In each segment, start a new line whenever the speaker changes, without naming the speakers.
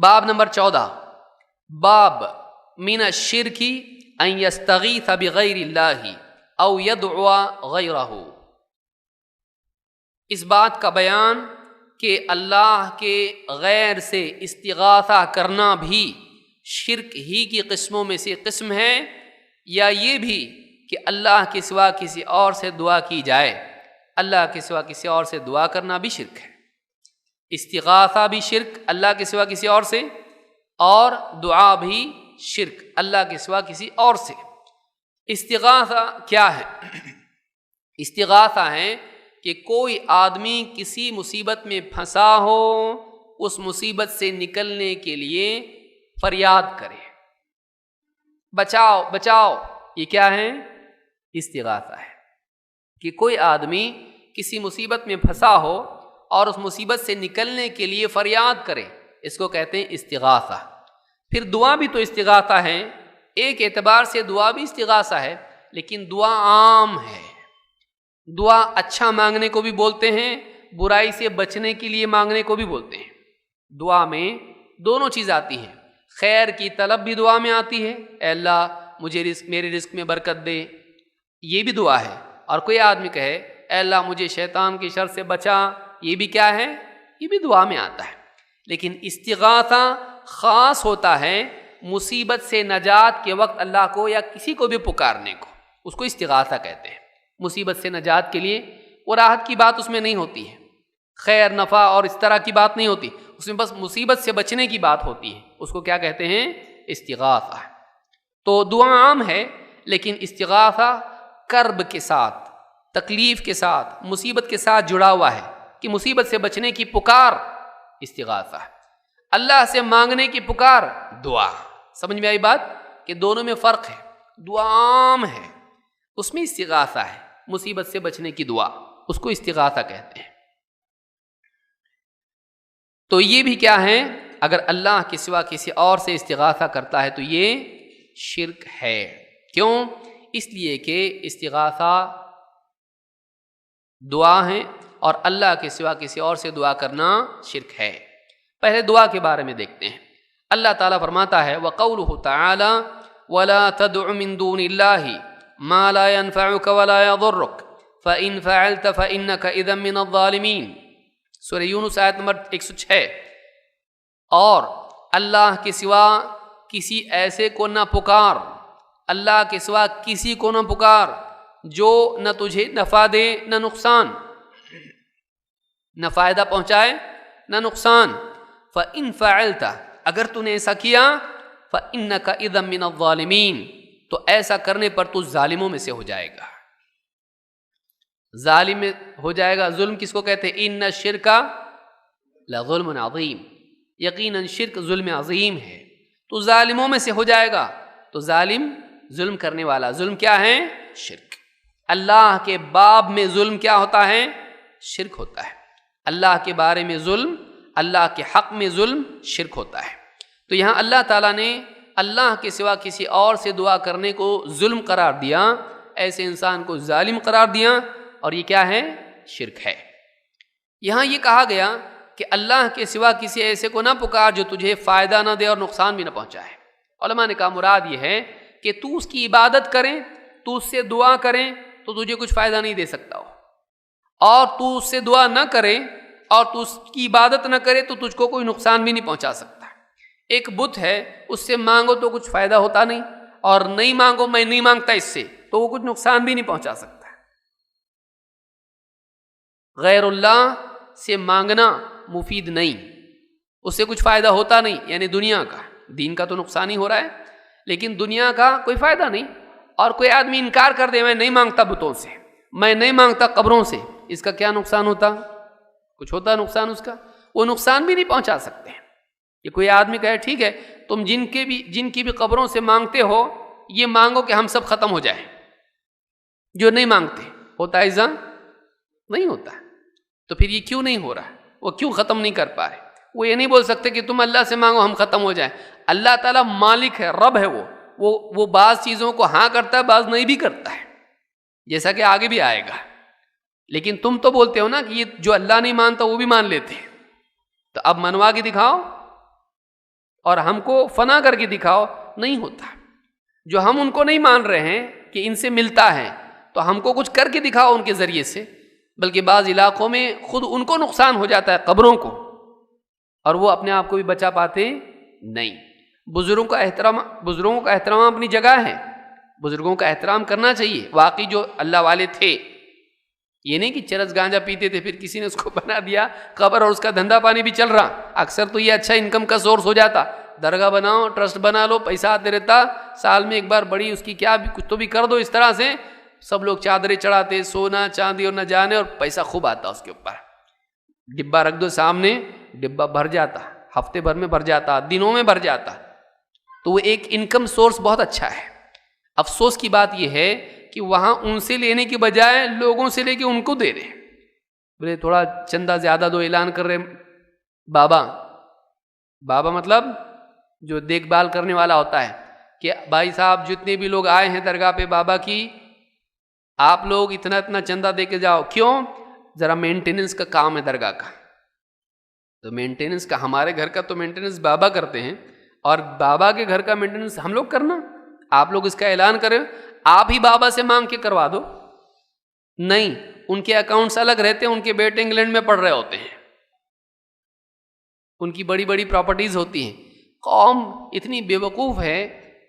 باب نمبر 14، باب من الشرک ان یستغیث بغیر اللہ او یدعو غیرہ۔ اس بات کا بیان کہ اللہ کے غیر سے استغاثہ کرنا بھی شرک ہی کی قسموں میں سے قسم ہے، یا یہ بھی کہ اللہ کے سوا کسی اور سے دعا کی جائے، اللہ کے سوا کسی اور سے دعا کرنا بھی شرک ہے۔ استغاثہ بھی شرک اللہ کے سوا کسی اور سے، اور دعا بھی شرک اللہ کے سوا کسی اور سے۔ استغاثہ کیا ہے؟ استغاثہ ہے کہ کوئی آدمی کسی مصیبت میں پھنسا ہو، اس مصیبت سے نکلنے کے لیے فریاد کرے، بچاؤ بچاؤ۔ یہ کیا ہے؟ استغاثہ ہے کہ کوئی آدمی کسی مصیبت میں پھنسا ہو اور اس مصیبت سے نکلنے کے لیے فریاد کرے، اس کو کہتے ہیں استغاثہ۔ پھر دعا بھی تو استغاثہ ہے، ایک اعتبار سے دعا بھی استغاثہ ہے، لیکن دعا عام ہے۔ دعا اچھا مانگنے کو بھی بولتے ہیں، برائی سے بچنے کے لیے مانگنے کو بھی بولتے ہیں۔ دعا میں دونوں چیز آتی ہیں، خیر کی طلب بھی دعا میں آتی ہے، اے اللہ مجھے میرے رزق میں برکت دے، یہ بھی دعا ہے۔ اور کوئی آدمی کہے اے اللہ مجھے شیطان کی شر سے بچا، یہ بھی کیا ہے؟ یہ بھی دعا میں آتا ہے۔ لیکن استغاثہ خاص ہوتا ہے مصیبت سے نجات کے وقت اللہ کو یا کسی کو بھی پکارنے کو، اس کو استغاثہ کہتے ہیں۔ مصیبت سے نجات کے لیے وہ راحت کی بات اس میں نہیں ہوتی ہے، خیر نفع اور اس طرح کی بات نہیں ہوتی، اس میں بس مصیبت سے بچنے کی بات ہوتی ہے، اس کو کیا کہتے ہیں؟ استغاثہ۔ تو دعا عام ہے، لیکن استغاثہ کرب کے ساتھ، تکلیف کے ساتھ، مصیبت کے ساتھ جڑا ہوا ہے کہ مصیبت سے بچنے کی پکار استغاثہ ہے، اللہ سے مانگنے کی پکار دعا۔ سمجھ میں آئی بات کہ دونوں میں فرق ہے؟ دعا عام ہے، اس میں استغاثہ ہے، مصیبت سے بچنے کی دعا، اس کو استغاثہ کہتے ہیں۔ تو یہ بھی کیا ہے؟ اگر اللہ کے سوا کسی اور سے استغاثہ کرتا ہے تو یہ شرک ہے۔ کیوں؟ اس لیے کہ استغاثہ دعا ہے اور اللہ کے سوا کسی اور سے دعا کرنا شرک ہے۔ پہلے دعا کے بارے میں دیکھتے ہیں۔ اللہ تعالیٰ فرماتا ہے وَقَوْلُهُ تَعَالَى وَلَا تَدْعُ مِن دُونِ اللَّهِ مَا لَا يَنفَعُكَ وَلَا يَضُرُّكَ فَإِن فَعَلْتَ فَإِنَّكَ إِذًا مِّنَ الظَّالِمِينَ۔ سورہ یونس آیت نمبر 106۔ اور اللہ کے سوا کسی ایسے کو نہ پکار، اللہ کے سوا کسی کو نہ پکار جو نہ تجھے نفع دے نہ نقصان، نہ فائدہ پہنچائے نہ نقصان۔ فَإِن فَعَلْتَ، اگر تو نے ایسا کیا، فَإِنَّكَ إِذًا مِّنَ الظَّالِمِينَ، تو ایسا کرنے پر تو ظالموں میں سے ہو جائے گا۔ ظالم ہو جائے گا۔ ظلم کس کو کہتے ہیں؟ إِنَّ الشِّرْكَ لَظُلْمٌ عَظِيمٌ، یقیناً شرک ظلم عظیم ہے، تو ظالموں میں سے ہو جائے گا۔ تو ظالم ظلم کرنے والا، ظلم کیا ہے؟ شرک۔ اللہ کے باب میں ظلم کیا ہوتا ہے؟ شرک ہوتا ہے۔ اللہ کے بارے میں ظلم، اللہ کے حق میں ظلم شرک ہوتا ہے۔ تو یہاں اللہ تعالیٰ نے اللہ کے سوا کسی اور سے دعا کرنے کو ظلم قرار دیا، ایسے انسان کو ظالم قرار دیا، اور یہ کیا ہے؟ شرک ہے۔ یہاں یہ کہا گیا کہ اللہ کے سوا کسی ایسے کو نہ پکار جو تجھے فائدہ نہ دے اور نقصان بھی نہ پہنچائے۔ علماء نے کہا مراد یہ ہے کہ تو اس کی عبادت کریں، تو اس سے دعا کریں تو تجھے کچھ فائدہ نہیں دے سکتا ہو، اور تو اس سے دعا نہ کرے اور تو اس کی عبادت نہ کرے تو تجھ کو کوئی نقصان بھی نہیں پہنچا سکتا۔ ایک بت ہے، اس سے مانگو تو کچھ فائدہ ہوتا نہیں، اور نہیں مانگو، میں نہیں مانگتا اس سے، تو وہ کچھ نقصان بھی نہیں پہنچا سکتا۔ غیر اللہ سے مانگنا مفید نہیں، اس سے کچھ فائدہ ہوتا نہیں، یعنی دنیا کا، دین کا تو نقصان ہی ہو رہا ہے، لیکن دنیا کا کوئی فائدہ نہیں۔ اور کوئی آدمی انکار کر دے میں نہیں مانگتا بتوں سے، میں نہیں مانگتا قبروں سے، اس کا کیا نقصان ہوتا؟ کچھ ہوتا نقصان اس کا؟ وہ نقصان بھی نہیں پہنچا سکتے۔ کہ کوئی آدمی کہے ٹھیک ہے تم جن کی بھی قبروں سے مانگتے ہو، یہ مانگو کہ ہم سب ختم ہو جائیں، جو نہیں مانگتے ہوتا ایسا نہیں ہوتا۔ تو پھر یہ کیوں نہیں ہو رہا؟ وہ کیوں ختم نہیں کر پا رہے؟ وہ یہ نہیں بول سکتے کہ تم اللہ سے مانگو ہم ختم ہو جائیں۔ اللہ تعالیٰ مالک ہے، رب ہے، وہ بعض چیزوں کو ہاں کرتا ہے، بعض نہیں بھی کرتا ہے، جیسا کہ آگے بھی آئے گا۔ لیکن تم تو بولتے ہو نا کہ یہ جو اللہ نہیں مانتا وہ بھی مان لیتے ہیں، تو اب منوا کے دکھاؤ۔ اور ہم کو فنا کر کے دکھاؤ، نہیں ہوتا۔ جو ہم ان کو نہیں مان رہے ہیں کہ ان سے ملتا ہے، تو ہم کو کچھ کر کے دکھاؤ ان کے ذریعے سے، بلکہ بعض علاقوں میں خود ان کو نقصان ہو جاتا ہے، قبروں کو، اور وہ اپنے آپ کو بھی بچا پاتے نہیں۔ بزرگوں کا احترام اپنی جگہ ہے، بزرگوں کا احترام کرنا چاہیے، واقعی جو اللہ والے تھے۔ یہ نہیں کہ چرس گانجا پیتے تھے پھر کسی نے اس کو بنا دیا قبر اور اس کا دھندا پانی بھی چل رہا۔ اکثر تو یہ اچھا انکم کا سورس ہو جاتا، درگاہ بناؤ، ٹرسٹ بنا لو، پیسہ آتے رہتا، سال میں ایک بار بڑی اس کی کیا بھی کچھ تو بھی کر دو، اس طرح سے سب لوگ چادریں چڑھاتے، سونا چاندی اور نہ جانے، اور پیسہ خوب آتا اس کے اوپر۔ ڈبہ رکھ دو سامنے، ڈبہ بھر جاتا، ہفتے بھر میں بھر جاتا، دنوں میں بھر جاتا۔ تو وہ ایک انکم سورس بہت اچھا ہے۔ افسوس کی بات یہ ہے کہ وہاں ان سے لینے کی بجائے لوگوں سے لے کے ان کو دے رہے، بولے تھوڑا چندہ زیادہ دو، اعلان کر رہے بابا مطلب جو دیکھ بھال کرنے والا ہوتا ہے کہ بھائی صاحب جتنے بھی لوگ آئے ہیں درگاہ پہ بابا کی، آپ لوگ اتنا اتنا چندہ دے کے جاؤ۔ کیوں؟ ذرا مینٹیننس کا کام ہے درگاہ کا، تو مینٹیننس کا، ہمارے گھر کا تو مینٹیننس بابا کرتے ہیں، اور بابا کے گھر کا مینٹیننس ہم لوگ کرنا، آپ لوگ اس کا اعلان کریں، آپ ہی بابا سے مانگ کے کروا دو۔ نہیں، ان کے اکاؤنٹس الگ رہتے ہیں، ان کے بیٹے انگلینڈ میں پڑھ رہے ہوتے ہیں، ان کی بڑی بڑی پراپرٹیز ہوتی ہیں۔ قوم اتنی بے وقوف ہے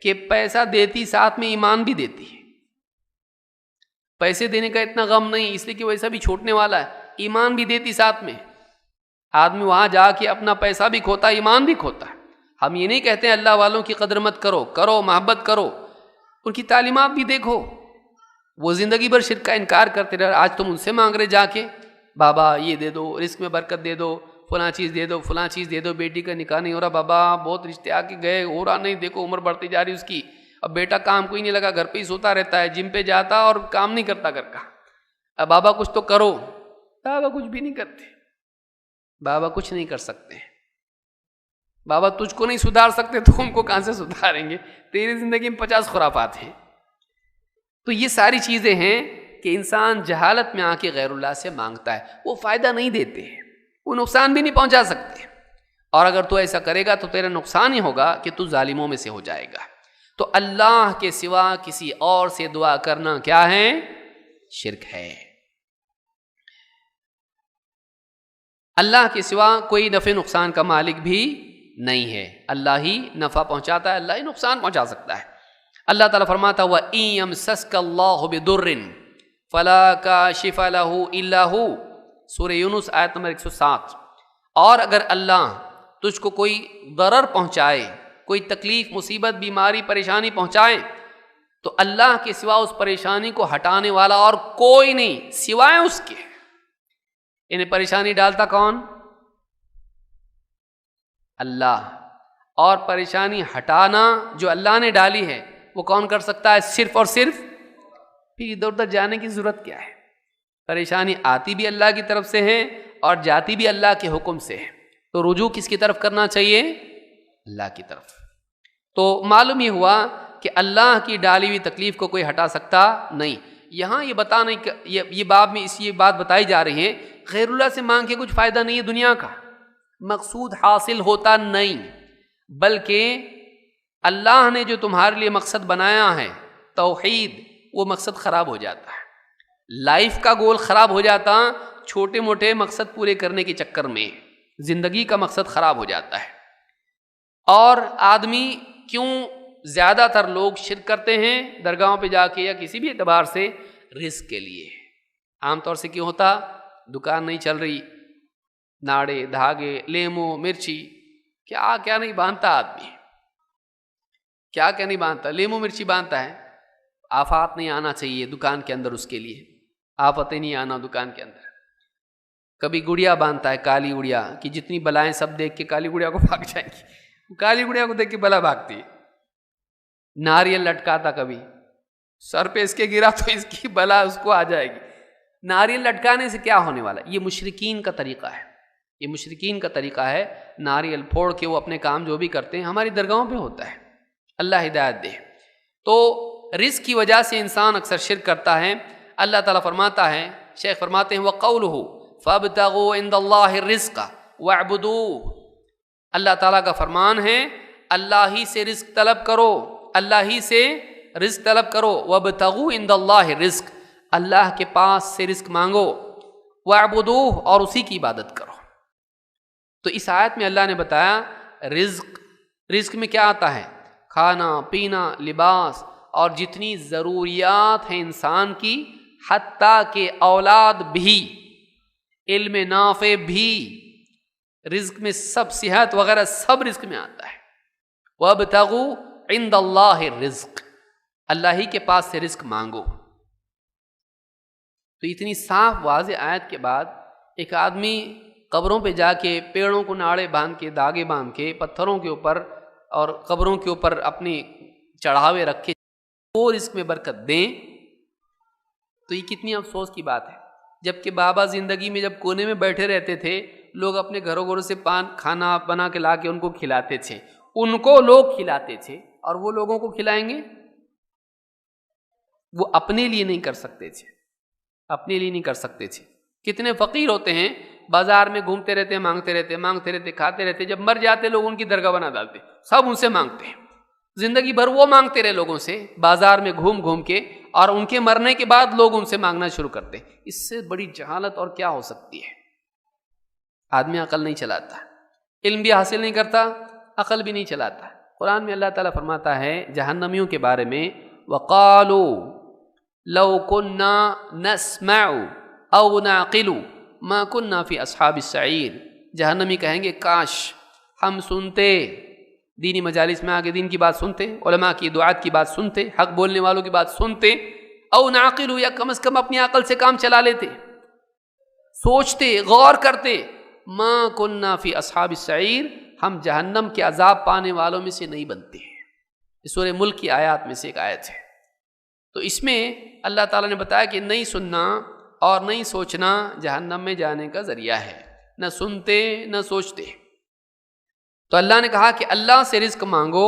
کہ پیسہ دیتی ساتھ میں ایمان بھی دیتی ہے۔ پیسے دینے کا اتنا غم نہیں، اس لیے کہ ویسا بھی چھوٹنے والا ہے، ایمان بھی دیتی ساتھ میں۔ آدمی وہاں جا کے اپنا پیسہ بھی کھوتا، ایمان بھی کھوتا ہے۔ ہم یہ نہیں کہتے ہیں اللہ والوں کی قدر مت کرو، کرو، محبت کرو، ان کی تعلیمات بھی دیکھو۔ وہ زندگی بھر شرک کا انکار کرتے رہے، آج تم ان سے مانگ رہے جا کے بابا یہ دے دو، رزق میں برکت دے دو، فلاں چیز دے دو، فلاں چیز دے دو، بیٹی کا نکاح نہیں ہو رہا بابا، بہت رشتے آ کے گئے، ہو رہا نہیں، دیکھو عمر بڑھتی جا رہی اس کی، اب بیٹا کام کوئی نہیں لگا، گھر پہ ہی سوتا رہتا ہے، جم پہ جاتا اور کام نہیں کرتا گھر کا، اب بابا کچھ تو کرو۔ بابا کچھ بھی نہیں کرتے، بابا کچھ نہیں کر سکتے، بابا تجھ کو نہیں سدھار سکتے تو ان کو کہاں سے سدھاریں گے؟ تیری زندگی میں 50 خرافات ہیں۔ تو یہ ساری چیزیں ہیں کہ انسان جہالت میں آ کے غیر اللہ سے مانگتا ہے، وہ فائدہ نہیں دیتے، وہ نقصان بھی نہیں پہنچا سکتے، اور اگر تو ایسا کرے گا تو تیرا نقصان ہی ہوگا کہ تو ظالموں میں سے ہو جائے گا۔ تو اللہ کے سوا کسی اور سے دعا کرنا کیا ہے؟ شرک ہے۔ اللہ کے سوا کوئی نفع نقصان کا مالک بھی نہیں ہے، اللہ ہی نفع پہنچاتا ہے، اللہ ہی نقصان پہنچا سکتا ہے۔ اللہ تعالیٰ فرماتا ہے وَإِن يَمْسَسْكَ اللَّهُ بِضُرٍّ فَلَا كَاشِفَ لَهُ إِلَّا هُوَ، سورہ یونس آیت نمبر 107۔ اور اگر اللہ تجھ کو کوئی ضرر پہنچائے، کوئی تکلیف، مصیبت، بیماری، پریشانی پہنچائے، تو اللہ کے سوا اس پریشانی کو ہٹانے والا اور کوئی نہیں سوائے اس کے۔ انہیں پریشانی ڈالتا کون؟ اللہ۔ اور پریشانی ہٹانا جو اللہ نے ڈالی ہے وہ کون کر سکتا ہے؟ صرف اور صرف۔ پھر ادھر ادھر جانے کی ضرورت کیا ہے؟ پریشانی آتی بھی اللہ کی طرف سے ہے اور جاتی بھی اللہ کے حکم سے ہے، تو رجوع کس کی طرف کرنا چاہیے؟ اللہ کی طرف۔ تو معلوم یہ ہوا کہ اللہ کی ڈالی ہوئی تکلیف کو کوئی ہٹا سکتا نہیں۔ یہاں یہ بتانے یہ باب میں یہ بات بتائی جا رہی ہے، غیر اللہ سے مانگ کے کچھ فائدہ نہیں ہے، دنیا کا مقصود حاصل ہوتا نہیں، بلکہ اللہ نے جو تمہارے لیے مقصد بنایا ہے توحید، وہ مقصد خراب ہو جاتا ہے، لائف کا گول خراب ہو جاتا، چھوٹے موٹے مقصد پورے کرنے کے چکر میں زندگی کا مقصد خراب ہو جاتا ہے۔ اور آدمی کیوں زیادہ تر لوگ شرک کرتے ہیں درگاہوں پہ جا کے یا کسی بھی اعتبار سے؟ رزق کے لیے۔ عام طور سے کیوں ہوتا؟ دکان نہیں چل رہی، ناڑے، دھاگے، لیمو، مرچی، کیا کیا نہیں باندھتا آدمی، کیا کیا نہیں باندھتا، لیمو مرچی باندھتا ہے۔ آفات نہیں آنا چاہیے دکان کے اندر، اس کے لیے آفتیں نہیں آنا دکان کے اندر۔ کبھی گڑیا باندھتا ہے، کالی گڑیا، کہ جتنی بلائیں سب دیکھ کے کالی گڑیا کو بھاگ جائیں گی، کالی گڑیا کو دیکھ کے بلا بھاگتی ہے۔ ناریل لٹکاتا، کبھی سر پہ اس کے گرا تو اس کی بلا اس کو آ جائے گی۔ ناریل لٹکانے سے کیا ہونے والا؟ یہ مشرکین کا طریقہ ہے، یہ مشرکین کا طریقہ ہے، ناریل پھوڑ کے وہ اپنے کام جو بھی کرتے ہیں ہماری درگاہوں پہ ہوتا ہے۔ اللہ ہدایت دے۔ تو رزق کی وجہ سے انسان اکثر شرک کرتا ہے۔ اللہ تعالیٰ فرماتا ہے، شیخ فرماتے ہیں وَقَوْلُهُ فَابْتَغُوا عِنْدَ اللَّهِ الرِّزْقَ وَاعْبُدُوهُ، اللہ تعالیٰ کا فرمان ہے اللہ ہی سے رزق طلب کرو، اللہ ہی سے رزق طلب کرو، وابتغوا عند اللہ رزق، اللہ کے پاس سے رزق مانگو، واعبدوہ، اور اسی کی عبادت کرو۔ تو اس آیت میں اللہ نے بتایا رزق میں کیا آتا ہے؟ کھانا پینا، لباس، اور جتنی ضروریات ہیں انسان کی، حتیٰ کہ اولاد بھی، علم نافع بھی، رزق میں سب، صحت وغیرہ سب رزق میں آتا ہے۔ وابتغوا عند اللہ الرزق، اللہ ہی کے پاس سے رزق مانگو۔ تو اتنی صاف واضح آیت کے بعد ایک آدمی قبروں پہ جا کے پیڑوں کو ناڑے باندھ کے، داغے باندھ کے، پتھروں کے اوپر اور قبروں کے اوپر اپنی چڑھاوے رکھ کے وہ رزق میں برکت دیں، تو یہ کتنی افسوس کی بات ہے۔ جبکہ بابا زندگی میں جب کونے میں بیٹھے رہتے تھے، لوگ اپنے گھروں سے کھانا بنا کے لا کے ان کو کھلاتے تھے، ان کو لوگ کھلاتے تھے، اور وہ لوگوں کو کھلائیں گے؟ وہ اپنے لیے نہیں کر سکتے تھے، اپنے لیے نہیں کر سکتے تھے۔ کتنے فقیر ہوتے ہیں، بازار میں گھومتے رہتے، مانگتے رہتے، کھاتے رہتے، جب مر جاتے لوگ ان کی درگاہ بنا ڈالتے، سب ان سے مانگتے ہیں، زندگی بھر وہ مانگتے رہے لوگوں سے، بازار میں گھوم کے، اور ان کے مرنے کے بعد لوگ ان سے مانگنا شروع کرتے۔ اس سے بڑی جہالت اور کیا ہو سکتی ہے؟ آدمی عقل نہیں چلاتا، علم بھی حاصل نہیں کرتا، عقل بھی نہیں چلاتا۔ قرآن میں اللہ تعالیٰ فرماتا ہے جہنمیوں کے بارے میں، وَقَالُوا لَوْ كُنَّا نَسْمَعُ أَوْ نَعْقِلُ مَا كُنَّا فِي أَصْحَابِ السَّعِيرِ، جہنمی کہیں گے کاش ہم سنتے، دینی مجالس میں آگے دین کی بات سنتے، علماء کی دعات کی بات سنتے، حق بولنے والوں کی بات سنتے، او نعقل، یا کم از کم اپنی عقل سے کام چلا لیتے، سوچتے، غور کرتے، ما کننا فی اصحاب السعیر، ہم جہنم کے عذاب پانے والوں میں سے نہیں بنتے۔ یہ سورہ ملک کی آیات میں سے ایک آیت ہے۔ تو اس میں اللہ تعالیٰ نے بتایا کہ نہیں سننا اور نہیں سوچنا جہنم میں جانے کا ذریعہ ہے، نہ سنتے نہ سوچتے۔ تو اللہ نے کہا کہ اللہ سے رزق مانگو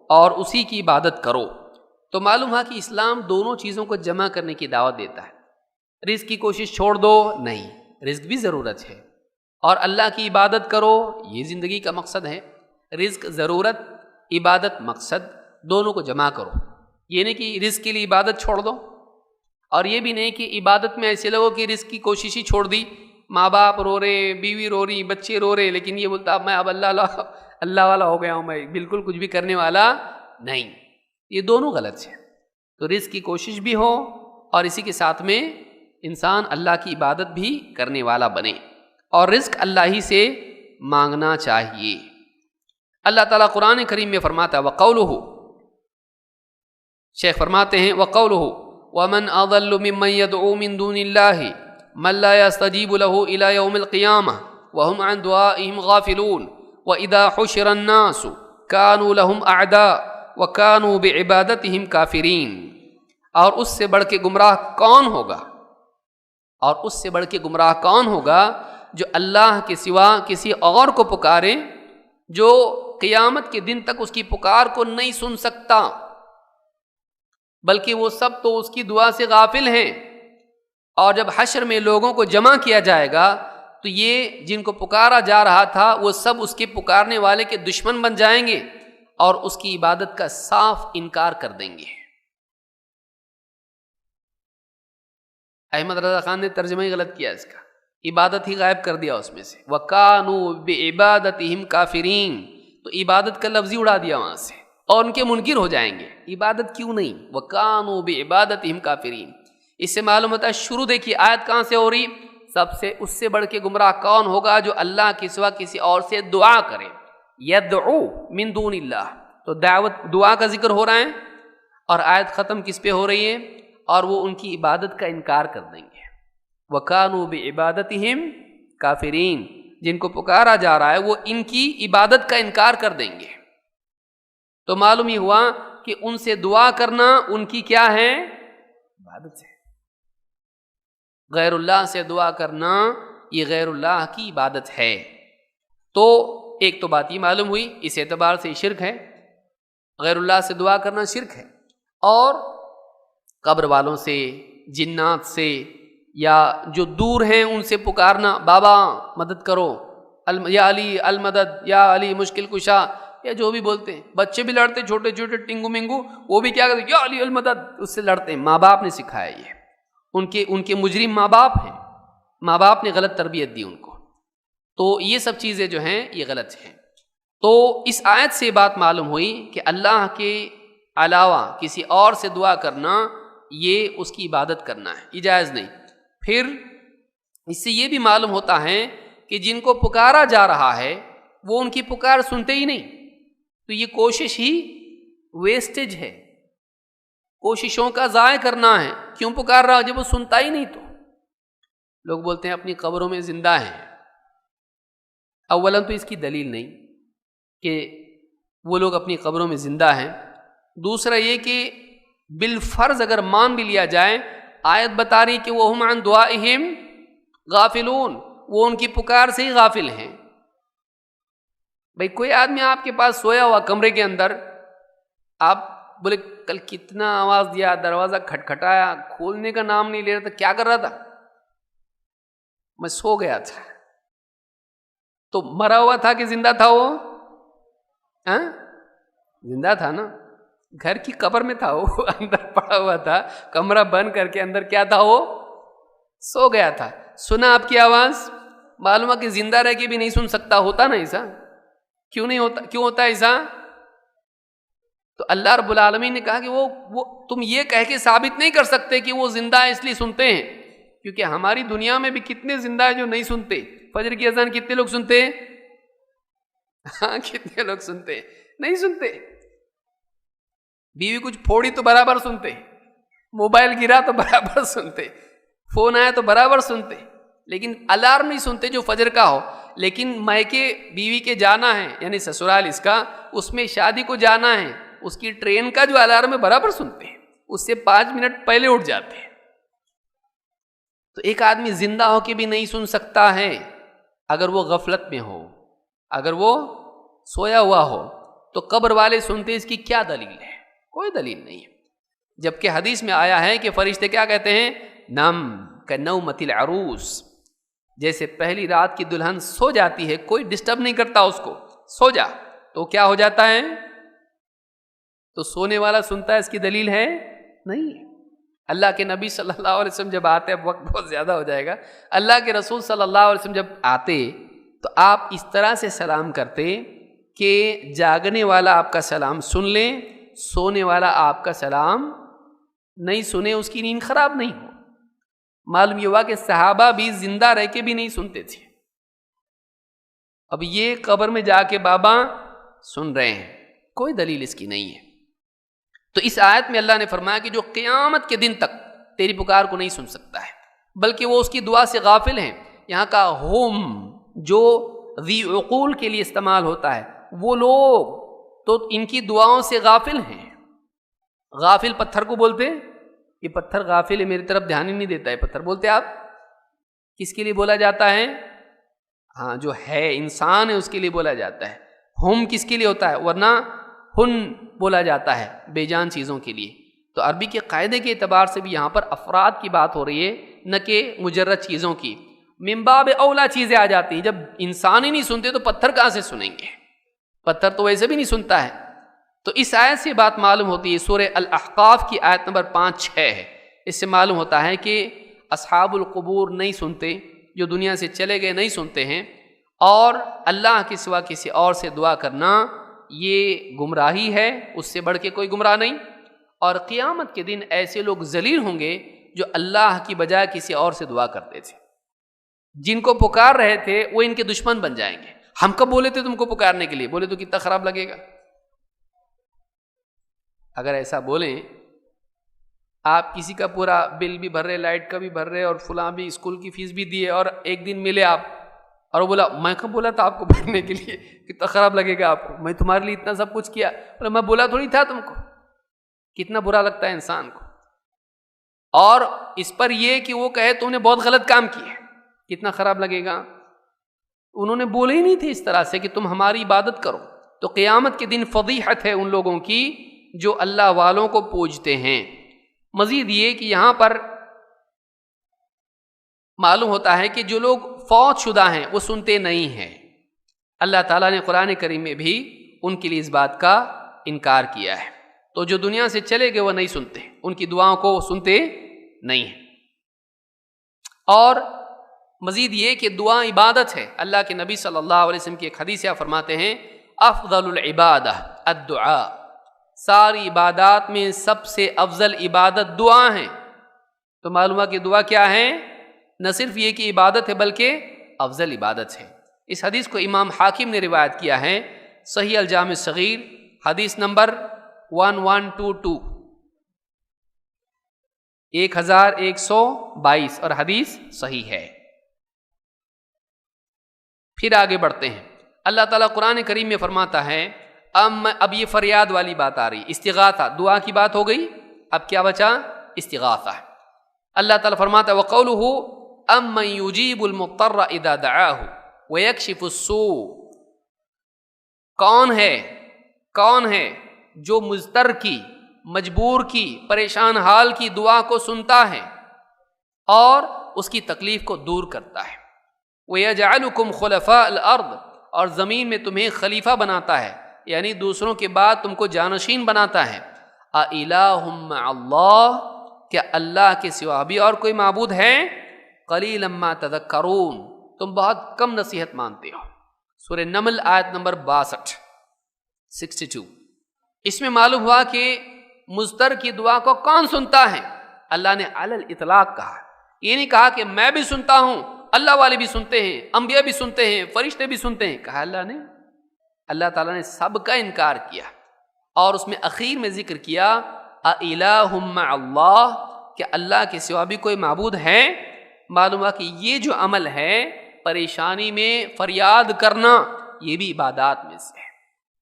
اور اسی کی عبادت کرو۔ تو معلوم ہے کہ اسلام دونوں چیزوں کو جمع کرنے کی دعوت دیتا ہے۔ رزق کی کوشش چھوڑ دو، نہیں، رزق بھی ضرورت ہے، اور اللہ کی عبادت کرو، یہ زندگی کا مقصد ہے۔ رزق ضرورت، عبادت مقصد، دونوں کو جمع کرو۔ یہ نہیں کہ رزق کے لیے عبادت چھوڑ دو، اور یہ بھی نہیں کہ عبادت میں ایسے لوگوں کی رزق کی کوشش ہی چھوڑ دی، ماں باپ رو رہے، بیوی رو رہی، بچے رو رہے، لیکن یہ بولتا اب میں اللہ والا ہو گیا ہوں، میں بالکل کچھ بھی کرنے والا نہیں۔ یہ دونوں غلط ہیں۔ تو رزق کی کوشش بھی ہو اور اسی کے ساتھ میں انسان اللہ کی عبادت بھی کرنے والا بنے، اور رزق اللہ ہی سے مانگنا چاہیے۔ اللہ تعالیٰ قرآن کریم میں فرماتا ہے وَقَوْلُهُ، شیخ فرماتے ہیں وَقَوْلُهُ وَمَنْ أَضَلُّ مِمَّنْ يَدْعُو مِن دُونِ اللَّهِ مَنْ لَا يَسْتَجِيبُ لَهُ إِلَى يَوْمِ الْقِيَامَةِ وَهُمْ عَنْ دُعَائِهِمْ غَافِلُونَ وَإِذَا حُشِرَ النَّاسُ كَانُوا لَهُمْ أَعْدَاءَ وَكَانُوا بِعِبَادَتِهِمْ كَافِرِينَ۔ اور اس سے بڑھ کے گمراہ کون ہوگا، اور اس سے بڑھ کے گمراہ کون ہوگا جو اللہ کے سوا کسی اور کو پکارے، جو قیامت کے دن تک اس کی پکار کو نہیں سن سکتا، بلکہ وہ سب تو اس کی دعا سے غافل ہیں۔ اور جب حشر میں لوگوں کو جمع کیا جائے گا تو یہ جن کو پکارا جا رہا تھا وہ سب اس کے پکارنے والے کے دشمن بن جائیں گے اور اس کی عبادت کا صاف انکار کر دیں گے۔ احمد رضا خان نے ترجمہ ہی غلط کیا اس کا، عبادت ہی غائب کر دیا اس میں سے، وَكَانُوا بِعِبَادَتِهِمْ كَافِرِينَ، تو عبادت کا لفظ ہی اڑا دیا وہاں سے، اور ان کے منکر ہو جائیں گے۔ عبادت کیوں نہیں؟ وَكَانُوا بِعِبَادَتِهِمْ كَافِرِينَ۔ اس سے معلوم ہوتا ہے، شروع دیکھیے آیت کہاں سے ہو رہی، سب سے اس سے بڑھ کے گمراہ کون ہوگا جو اللہ کے سوا کسی اور سے دعا کرے، یدعو من دون اللہ، تو دعوت دعا کا ذکر ہو رہا ہے، اور آیت ختم کس پہ ہو رہی ہے، اور وہ ان کی عبادت کا انکار کر دیں گے۔ وَكَانُوا بِعِبَادَتِهِمْ كَافِرِينَ، جن کو پکارا جا رہا ہے وہ ان کی عبادت کا انکار کر دیں گے۔ تو معلوم ہی ہوا کہ ان سے دعا کرنا ان کی کیا ہے؟ عبادت ہے۔ غیر اللہ سے دعا کرنا یہ غیر اللہ کی عبادت ہے۔ تو ایک تو بات یہ معلوم ہوئی، اس اعتبار سے شرک ہے، غیر اللہ سے دعا کرنا شرک ہے، اور قبر والوں سے، جنات سے، یا جو دور ہیں ان سے پکارنا، بابا مدد کرو، یا علی المدد، یا علی مشکل کشا، یا جو بھی بولتے ہیں. بچے بھی لڑتے چھوٹے چھوٹے ٹنگو منگو, وہ بھی کیا کرتے ہیں, یا علی المدد, اس سے لڑتے ہیں. ماں باپ نے سکھایا, یہ ان کے مجرم ماں باپ ہیں, ماں باپ نے غلط تربیت دی ان کو. تو یہ سب چیزیں جو ہیں یہ غلط ہیں. تو اس آیت سے بات معلوم ہوئی کہ اللہ کے علاوہ کسی اور سے دعا کرنا یہ اس کی عبادت کرنا ہے, یہ جائز نہیں. پھر اس سے یہ بھی معلوم ہوتا ہے کہ جن کو پکارا جا رہا ہے وہ ان کی پکار سنتے ہی نہیں, تو یہ کوشش ہی ویسٹیج ہے, کوششوں کا ضائع کرنا ہے. کیوں پکار رہا جب وہ سنتا ہی نہیں؟ تو لوگ بولتے ہیں اپنی قبروں میں زندہ ہیں. اولا تو اس کی دلیل نہیں کہ وہ لوگ اپنی قبروں میں زندہ ہیں. دوسرا یہ کہ بالفرض اگر مان بھی لیا جائے, آیت بتا رہی کہ وہ ہم عن دعائہم غافلون, وہ ان کی پکار سے ہی غافل ہیں. بھئی کوئی آدمی آپ کے پاس سویا ہوا کمرے کے اندر, آپ بولے کل کتنا آواز دیا, دروازہ کھٹکھٹایا, کھولنے کا نام نہیں لے رہا تھا, کیا کر رہا تھا؟ میں سو گیا تھا. تو مرا ہوا تھا کہ زندہ تھا وہ؟ زندہ تھا نا, گھر کی قبر میں تھا وہ, اندر پڑا ہوا تھا, کمرہ بند کر کے اندر کیا تھا وہ؟ سو گیا تھا. سنا آپ کی آواز, معلوم ہے کہ زندہ رہ کے بھی نہیں سن سکتا. ہوتا نا ایسا؟ کیوں نہیں ہوتا؟ کیوں ہوتا ہے ایسا؟ تو اللہ رب العالمین نے کہا کہ وہ تم یہ کہہ کے ثابت نہیں کر سکتے کہ وہ زندہ ہے اس لیے سنتے ہیں, کیونکہ ہماری دنیا میں بھی کتنے زندہ ہیں جو نہیں سنتے. فجر کی اذان کتنے لوگ سنتے ہیں؟ ہاں, کتنے لوگ سنتے ہیں؟ نہیں سنتے. بیوی کچھ پھوڑی تو برابر سنتے, موبائل گرا تو برابر سنتے, فون آیا تو برابر سنتے, لیکن الارم نہیں سنتے جو فجر کا ہو. لیکن میکے بیوی کے جانا ہے, یعنی سسرال اس کا, اس میں شادی کو جانا ہے, اس کی ٹرین کا جو الارم ہے برابر سنتے ہیں, اس سے 5 منٹ پہلے اٹھ جاتے ہیں. تو ایک آدمی زندہ ہو کے بھی نہیں سن سکتا ہے اگر وہ غفلت میں ہو, اگر وہ سویا ہوا ہو. تو قبر والے سنتے, اس کی کیا دلیل ہے؟ کوئی دلیل نہیں ہے. جبکہ حدیث میں آیا ہے کہ فرشتے کیا کہتے ہیں؟ نم کنومۃ العروس, جیسے پہلی رات کی دلہن سو جاتی ہے, کوئی ڈسٹرب نہیں کرتا اس کو, سو جا, تو کیا ہو جاتا ہے؟ تو سونے والا سنتا ہے, اس کی دلیل ہے نہیں. اللہ کے نبی صلی اللہ علیہ وسلم جب آتے, اب وقت بہت زیادہ ہو جائے گا, اللہ کے رسول صلی اللہ علیہ وسلم جب آتے تو آپ اس طرح سے سلام کرتے کہ جاگنے والا آپ کا سلام سن لے, سونے والا آپ کا سلام نہیں سنے, اس کی نیند خراب نہیں ہو. معلوم یہ ہوا کہ صحابہ بھی زندہ رہ کے بھی نہیں سنتے تھے. اب یہ قبر میں جا کے بابا سن رہے ہیں, کوئی دلیل اس کی نہیں ہے. تو اس آیت میں اللہ نے فرمایا کہ جو قیامت کے دن تک تیری پکار کو نہیں سن سکتا ہے, بلکہ وہ اس کی دعا سے غافل ہیں. یہاں کا ہوم جو ذی عقول کے لیے استعمال ہوتا ہے, وہ لوگ تو ان کی دعاؤں سے غافل ہیں. غافل پتھر کو بولتے, یہ پتھر غافل ہے, میری طرف دھیان ہی نہیں دیتا ہے, پتھر بولتے آپ. کس کے لیے بولا جاتا ہے؟ ہاں, جو ہے انسان ہے اس کے لیے بولا جاتا ہے. ہم کس کے لیے ہوتا ہے؟ ورنہ ہن بولا جاتا ہے بے جان چیزوں کے لیے. تو عربی کے قاعدے کے اعتبار سے بھی یہاں پر افراد کی بات ہو رہی ہے, نہ کہ مجرد چیزوں کی. من باب اولا چیزیں آ جاتی ہیں. جب انسان ہی نہیں سنتے تو پتھر کہاں سے سنیں گے؟ پتھر تو ویسے بھی نہیں سنتا ہے. تو اس آیت سے بات معلوم ہوتی ہے, سورہ الاحقاف کی آیت نمبر 5-6 ہے. اس سے معلوم ہوتا ہے کہ اصحاب القبور نہیں سنتے, جو دنیا سے چلے گئے نہیں سنتے ہیں, اور اللہ کے سوا کسی اور سے دعا کرنا یہ گمراہی ہے, اس سے بڑھ کے کوئی گمراہ نہیں. اور قیامت کے دن ایسے لوگ ذلیل ہوں گے جو اللہ کی بجائے کسی اور سے دعا کرتے تھے. جن کو پکار رہے تھے وہ ان کے دشمن بن جائیں گے. ہم کب بولے تھے تم کو پکارنے کے لیے؟ بولے تو کتنا خراب لگے گا. اگر ایسا بولیں, آپ کسی کا پورا بل بھی بھر رہے, لائٹ کا بھی بھر رہے, اور فلاں بھی اسکول کی فیس بھی دیے, اور ایک دن ملے آپ اور وہ بولا میں کب بولا تھا آپ کو بھرنے کے لیے, کتنا خراب لگے گا آپ کو. میں تمہارے لیے اتنا سب کچھ کیا, بولا میں بولا تھوڑی تھا تم کو. کتنا برا لگتا ہے انسان کو. اور اس پر یہ کہ وہ کہے تم نے بہت غلط کام کیا, کتنا خراب لگے گا. انہوں نے بولے ہی نہیں تھے اس طرح سے کہ تم ہماری عبادت کرو. تو قیامت کے دن فضیحت ہے ان لوگوں کی جو اللہ والوں کو پوجتے ہیں. مزید یہ کہ یہاں پر معلوم ہوتا ہے کہ جو لوگ فوت شدہ ہیں وہ سنتے نہیں ہیں. اللہ تعالیٰ نے قرآن کریم میں بھی ان کے لیے اس بات کا انکار کیا ہے۔ تو جو دنیا سے چلے گئے وہ نہیں سنتے، ان کی دعاؤں کو وہ سنتے نہیں ہیں۔ اور مزید یہ کہ دعا عبادت ہے۔ اللہ کے نبی صلی اللہ علیہ وسلم کی ایک حدیث فرماتے ہیں افضل العبادہ الدعاء، ساری عبادات میں سب سے افضل عبادت دعا ہے۔ تو معلوم ہے کہ دعا کیا ہے؟ نہ صرف یہ کہ عبادت ہے بلکہ افضل عبادت ہے۔ اس حدیث کو امام حاکم نے روایت کیا ہے، صحیح الجامع الصغیر حدیث نمبر 1122 1122 اور حدیث صحیح ہے۔ پھر آگے بڑھتے ہیں۔ اللہ تعالیٰ قرآن کریم میں فرماتا ہے اب یہ فریاد والی بات آ رہی، استغاثہ، دعا کی بات ہو گئی، اب کیا بچا؟ استغاثہ۔ اللہ تعالیٰ فرماتا ہے وَقَوْلُهُ أَمَّنْ يُجِيبُ الْمُضْطَرَّ إِذَا دَعَاهُ وَيَكْشِفُ السُّوءَ، کون ہے جو مضطر کی، مجبور کی، پریشان حال کی دعا کو سنتا ہے اور اس کی تکلیف کو دور کرتا ہے۔ وَيَجْعَلُكُمْ خُلَفَاءَ الْأَرْضِ، اور زمین میں تمہیں خلیفہ بناتا ہے، یعنی دوسروں کے بعد تم کو جانشین بناتا ہے۔ أَإِلَٰهٌ مَّعَ اللَّهِ، کیا اللہ کے سوا بھی اور کوئی معبود ہے؟ قَلِيلًا مَّا تَذَكَّرُونَ، تم بہت کم نصیحت مانتے ہو۔ سورہ نمل آیت نمبر 62۔ اس میں معلوم ہوا کہ مضطر کی دعا کو کون سنتا ہے؟ اللہ نے علی الاطلاق کہا، یہ نہیں کہا کہ میں بھی سنتا ہوں، اللہ والے بھی سنتے ہیں، انبیاء بھی سنتے ہیں، فرشتے بھی سنتے ہیں، کہا اللہ نے۔ اللہ تعالیٰ نے سب کا انکار کیا اور اس میں اخیر میں ذکر کیا اِلَٰهٌ مَّعَ اللَّهِ، کہ اللہ کے سوا بھی کوئی معبود ہے۔ معلوم ہوا کہ یہ جو عمل ہے پریشانی میں فریاد کرنا، یہ بھی عبادات میں سے ہے،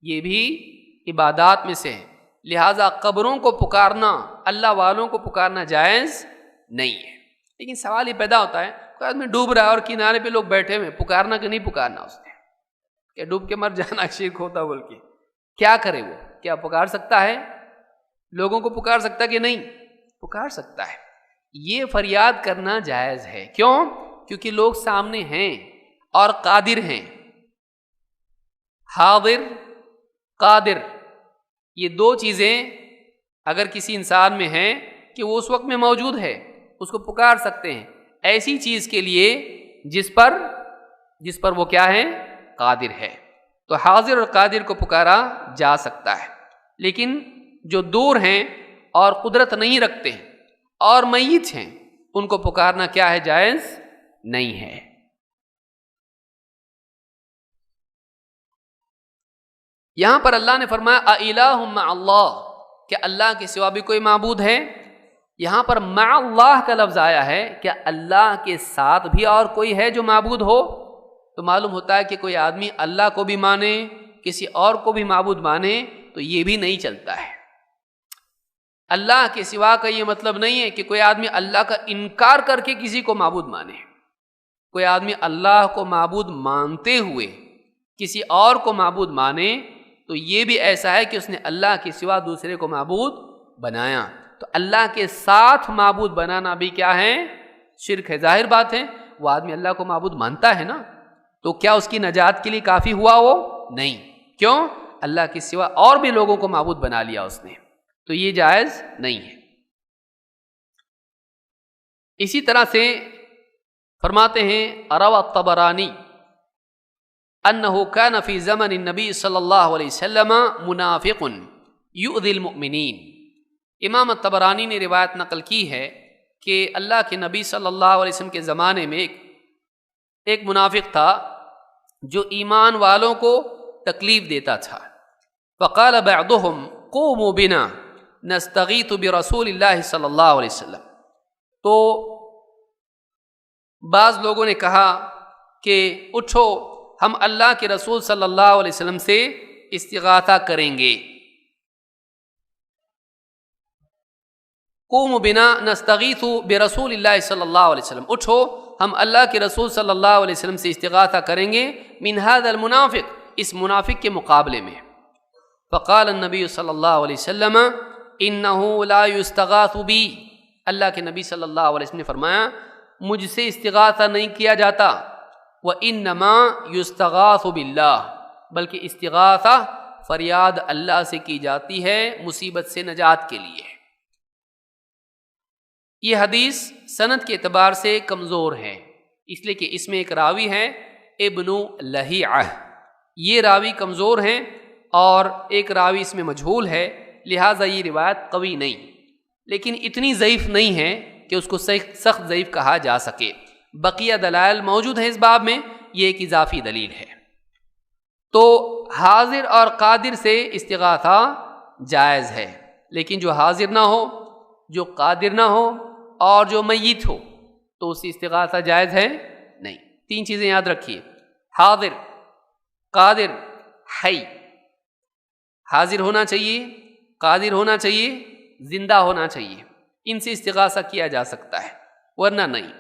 یہ بھی عبادات میں سے ہے۔ لہٰذا قبروں کو پکارنا، اللہ والوں کو پکارنا جائز نہیں ہے۔ لیکن سوال یہ پیدا ہوتا ہے کوئی آدمی ڈوب رہا ہے اور کنارے پہ لوگ بیٹھے ہوئے، پکارنا کہ نہیں پکارنا اس نے؟ کہ ڈوب کے مر جانا شرک ہوتا بول کے کیا کرے؟ وہ کیا پکار سکتا ہے؟ لوگوں کو پکار سکتا کہ نہیں؟ پکار سکتا ہے۔ یہ فریاد کرنا جائز ہے۔ کیوں؟ کیونکہ لوگ سامنے ہیں اور قادر ہیں۔ حاضر، قادر، یہ دو چیزیں اگر کسی انسان میں ہیں کہ وہ اس وقت میں موجود ہے، اس کو پکار سکتے ہیں ایسی چیز کے لیے جس پر وہ کیا ہے؟ قادر ہے۔ تو حاضر اور قادر کو پکارا جا سکتا ہے، لیکن جو دور ہیں اور قدرت نہیں رکھتے ہیں اور میت ہیں، ان کو پکارنا کیا ہے؟ جائز نہیں ہے۔ یہاں پر اللہ نے فرمایا اِلَٰهٌ مَّعَ اللَّهِ، کہ اللہ کے سوا بھی کوئی معبود ہے۔ یہاں پر مع اللہ کا لفظ آیا ہے، کیا اللہ کے ساتھ بھی اور کوئی ہے جو معبود ہو؟ تو معلوم ہوتا ہے کہ کوئی آدمی اللہ کو بھی مانے، کسی اور کو بھی معبود مانے تو یہ بھی نہیں چلتا ہے۔ اللہ کے سوا کا یہ مطلب نہیں ہے کہ کوئی آدمی اللہ کا انکار کر کے کسی کو معبود مانے۔ کوئی آدمی اللہ کو معبود مانتے ہوئے کسی اور کو معبود مانے تو یہ بھی ایسا ہے کہ اس نے اللہ کے سوا دوسرے کو معبود بنایا۔ تو اللہ کے ساتھ معبود بنانا بھی کیا ہے؟ شرک ہے۔ ظاہر بات ہے وہ آدمی اللہ کو معبود مانتا ہے نا، تو کیا اس کی نجات کے لیے کافی ہوا؟ وہ نہیں۔ کیوں؟ اللہ کے سوا اور بھی لوگوں کو معبود بنا لیا اس نے، تو یہ جائز نہیں ہے۔ اسی طرح سے فرماتے ہیں روى الطبرانی انه كان في زمن النبي صلی اللہ علیہ وسلم منافق يؤذي المؤمنین۔ امام الطبرانی نے روایت نقل کی ہے کہ اللہ کے نبی صلی اللہ علیہ وسلم کے زمانے میں ایک منافق تھا جو ایمان والوں کو تکلیف دیتا تھا۔ فقال بعضهم قوموا بنا نستغیث برسول اللہ صلی اللہ علیہ وسلم، تو بعض لوگوں نے کہا کہ اٹھو ہم اللہ کے رسول صلی اللہ علیہ وسلم سے استغاثہ کریں گے۔ قوموا بنا نستغیث برسول اللہ صلی اللہ علیہ وسلم، اٹھو ہم اللہ کے رسول صلی اللہ علیہ وسلم سے استغاثہ کریں گے من هذا المنافق، اس منافق کے مقابلے میں۔ فقال النبی صلی اللہ علیہ وسلم انه لا يستغاث بی، اللہ کے نبی صلی اللہ علیہ وسلم نے فرمایا مجھ سے استغاثہ نہیں کیا جاتا، وانما يستغاث باللہ، بلکہ استغاثہ فریاد اللہ سے کی جاتی ہے مصیبت سے نجات کے لیے۔ یہ حدیث سند کے اعتبار سے کمزور ہے، اس لیے کہ اس میں ایک راوی ہے ابن لہیعہ، یہ راوی کمزور ہیں، اور ایک راوی اس میں مجہول ہے، لہٰذا یہ روایت قوی نہیں، لیکن اتنی ضعیف نہیں ہے کہ اس کو سخت ضعیف کہا جا سکے۔ بقیہ دلائل موجود ہیں اس باب میں، یہ ایک اضافی دلیل ہے۔ تو حاضر اور قادر سے استغاثہ جائز ہے، لیکن جو حاضر نہ ہو، جو قادر نہ ہو اور جو میت ہو تو اس سے استغاثہ جائز ہے نہیں۔ 3 چیزیں یاد رکھیے، حاضر، قادر، حی۔ حاضر ہونا چاہیے، قادر ہونا چاہیے، زندہ ہونا چاہیے، ان سے استغاثہ کیا جا سکتا ہے، ورنہ نہیں۔